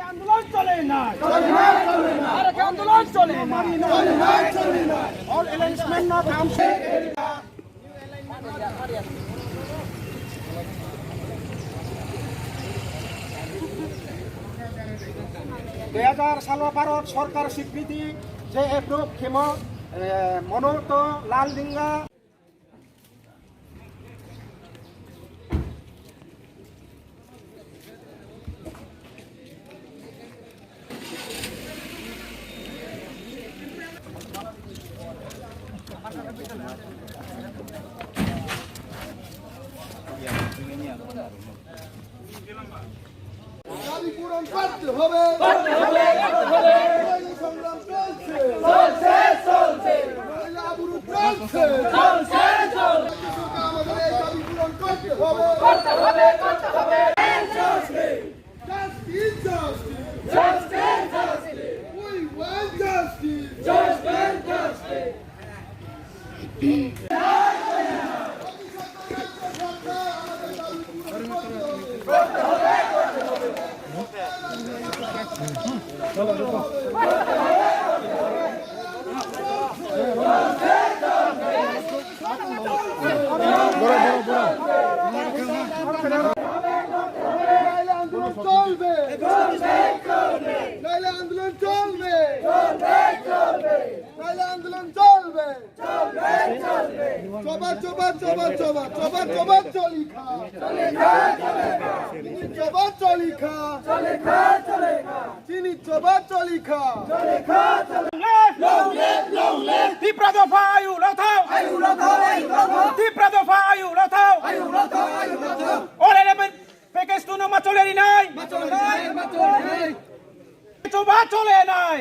আন্দোলন চলে না আন্দোলন চলে না অল এলাইনমেন্ট নট হামসে 2000 সাল ভারত সরকার স্বীকৃতি যে এপ্রুভ ক্ষেম মনোত লাল ডিঙ্গা পূরণ করতে হবে সংগ্রাম চলছে আমাদের এই দাবি পূরণ করতে হবে We want justice. Coba চলে নাই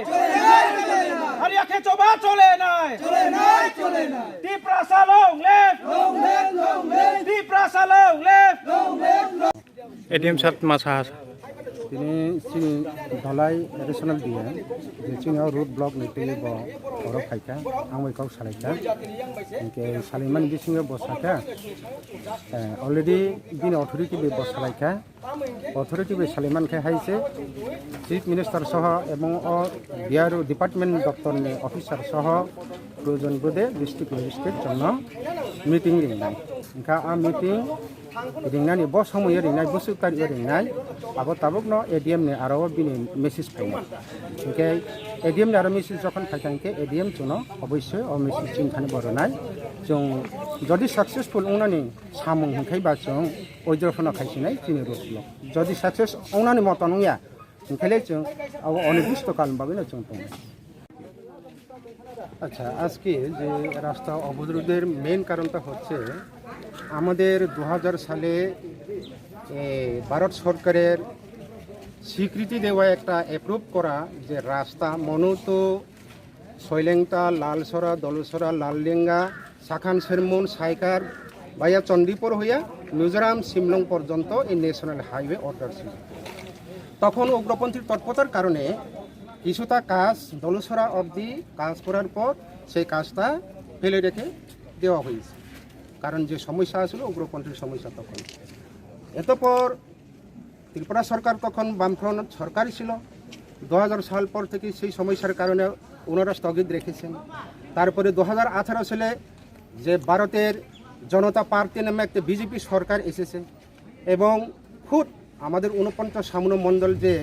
হারিয়াকে coba চলে নাই di prasalong left di prasalong left ATM সাত মাছা তিনি চিনি ধলাই এডিশনাল দিয়ে যে চিনিয়াव रुट ब्लक निते ब बर खायका आं बेखौ सालायका इनके सालिमान बिसिङे बसाका अलरेडी बिनि अथॉरिटी बे बसालायका अथॉरिटी बे सालिमान खाय हाइसे चीफ मिनिस्टर सह एवं बिहार डिपार्टमेंट दफ्तर नि ऑफिसर सह प्रयोजन बोदे डिस्ट्रिक्ट मजिस्ट्रेट जन मीटिंग रिंनाय इनका आ मीटिंग रिंनानि ब समय रिंनाय बुसुकारि रिंनाय आबो ताबुकनो एडीएम ने आरो बिनि मेसेज फायनाय इनके एडीएम ने आरो मेसेज जखन फायखांके एडीएम चुनो अवश्य अ मेसेज चिंखानि बरनाय जों जदि सक्सेसफुल उनानि सामुं हंखायबा जों ओइजरफोरनो खायसिनाय जोंनि रुट ब्लक जदि सक्सेस उनानि मत नङा ओंखायनो जों अनिर्दिष्ट कालबाबैनो जों दङ। আচ্ছা আজকে যে রাস্তা অবরোধের মেইন কারণটা হচ্ছে আমাদের 2000 সালে ভারত সরকারের স্বীকৃতি দেওয়া একটা অ্যাপ্রুভ করা যে রাস্তা মনোত সৈলেংটা লালসরা দলসরা লালডেঙ্গা সাখান সেরমুন সাইকার ভাইয়া চণ্ডীপুর হইয়া মিজোরাম শিমলং পর্যন্ত এই ন্যাশনাল হাইওয়ে অর্ডার ছিল। তখন উগ্রপন্থীর তৎপরতার কারণে কিছুটা কাজ দলসরা অবধি কাজ করার পর সেই কাজটা ফেলে রেখে দেওয়া হয়েছে, কারণ যে সমস্যা আসলে উগ্রপন্থীর সমস্যা। তখন এতপর ত্রিপুরা সরকার তখন বামফ্রন্ট সরকারই ছিল, 2000 সাল পর থেকে সেই সমস্যার কারণে ওনারা স্থগিত রেখেছেন। তারপরে 2018 সালে যে ভারতের জনতা পার্টি নামে একটা বিজেপি সরকার এসেছে এবং খুব আমাদের 49 সামনো মণ্ডল যে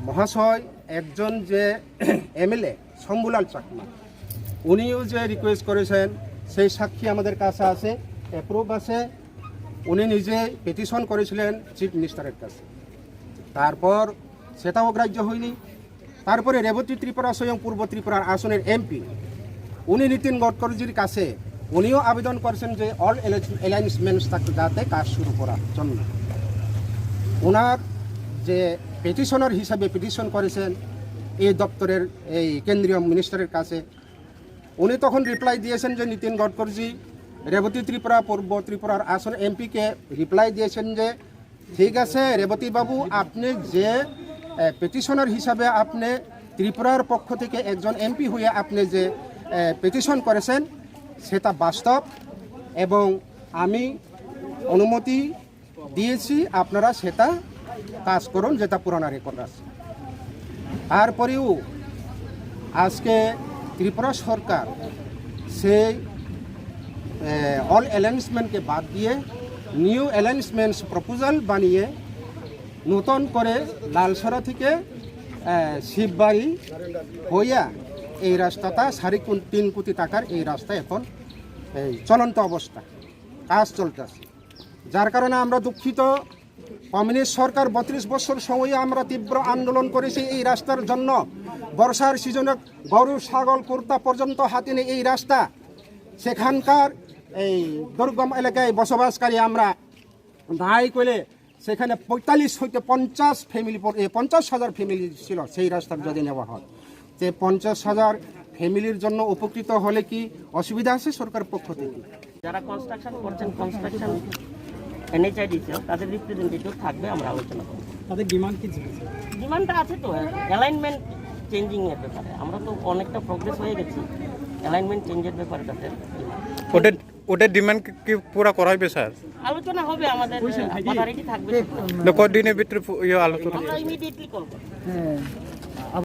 মহাশয় একজন যে এমএলএ শম্ভুলাল চাকমা উনিও যে রিকোয়েস্ট করেছেন সেই সাক্ষী আমাদের কাছে আছে, অ্যাপ্রুভ আছে। উনি নিজে পিটিশন করেছিলেন চিফ মিনিস্টারের কাছে, তারপর সেটাও গ্রাহ্য হয়নি। তারপরে রেবতী ত্রিপুরা স্বয়ং পূর্ব ত্রিপুরার আসনের এমপি উনি নীতিন গডকরিজির কাছে উনিও আবেদন করেছেন যে অল অ্যালাইনমেন্টস যাতে কাজ শুরু করার জন্য। ওনার যে পিটিশনার হিসাবে পিটিশন করেছেন এই দপ্তরের এই কেন্দ্রীয় মিনিস্টারের কাছে, উনি তখন রিপ্লাই দিয়েছেন যে নীতিন গডকরিজি রেবতী ত্রিপুরা পূর্ব ত্রিপুরার আসন এমপিকে রিপ্লাই দিয়েছেন যে ঠিক আছে রেবতী বাবু, আপনি যে পিটিশনার হিসাবে আপনি ত্রিপুরার পক্ষ থেকে একজন এমপি হয়ে আপনি যে পিটিশন করেছেন সেটা বাস্তব এবং আমি অনুমতি দিয়েছি, আপনারা সেটা কাজ করুন, যেটা পুরানো রেকর্ড আছে। তারপরেও আজকে ত্রিপুরা সরকার সেই অল অ্যালাউন্সমেন্টকে বাদ দিয়ে নিউ অ্যালাউন্সমেন্টস প্রপোজাল বানিয়ে নতুন করে লালসরা থেকে শিববাড়ি হইয়া এই রাস্তাটা 3.5 কোটি টাকার এই রাস্তা এখন এই চলন্ত অবস্থা, কাজ চলতেছে। যার কারণে আমরা দুঃখিত। কমিউনিস্ট সরকার 32 বছর সময়ে আমরা তীব্র আন্দোলন করেছি এই রাস্তার জন্য। বর্ষার সিজনে গরু ছাগল কুর্তা পর্যন্ত হাতে নিয়ে এই রাস্তা, সেখানকার এই দুর্গম এলাকায় বসবাসকারী আমরা নাই করলে সেখানে 45 হইতে 50,000 ফ্যামিলি ছিল সেই রাস্তার যদি নেওয়া হয়। যে 50,000 ফ্যামিলির জন্য উপকৃত হলে কি অসুবিধা আছে সরকার পক্ষ থেকে? যারা কনস্ট্রাকশন করছেন, কনস্ট্রাকশন এনএচআইডিসি তাদের রিপ্রেজেন্টেটিভ থাকবে, আমরা আলোচনা করব। তাদের ডিমান্ড কি ছিল? ডিমান্ডটা আছে তো অ্যালাইনমেন্ট চেঞ্জিং এর ব্যাপারে। আমরা তো অনেকটা প্রোগ্রেস হয়ে গেছি, অ্যালাইনমেন্ট চেঞ্জের ব্যাপারে তাদের ডিমান্ড। ওটার ডিমান্ড কি পুরা করা হবে স্যার? আলোচনা হবে, আমাদের অথরিটি থাকবে। কদিনের ভিতরে আলোচনা? আমরা ইমিডিয়েটলি কল করব।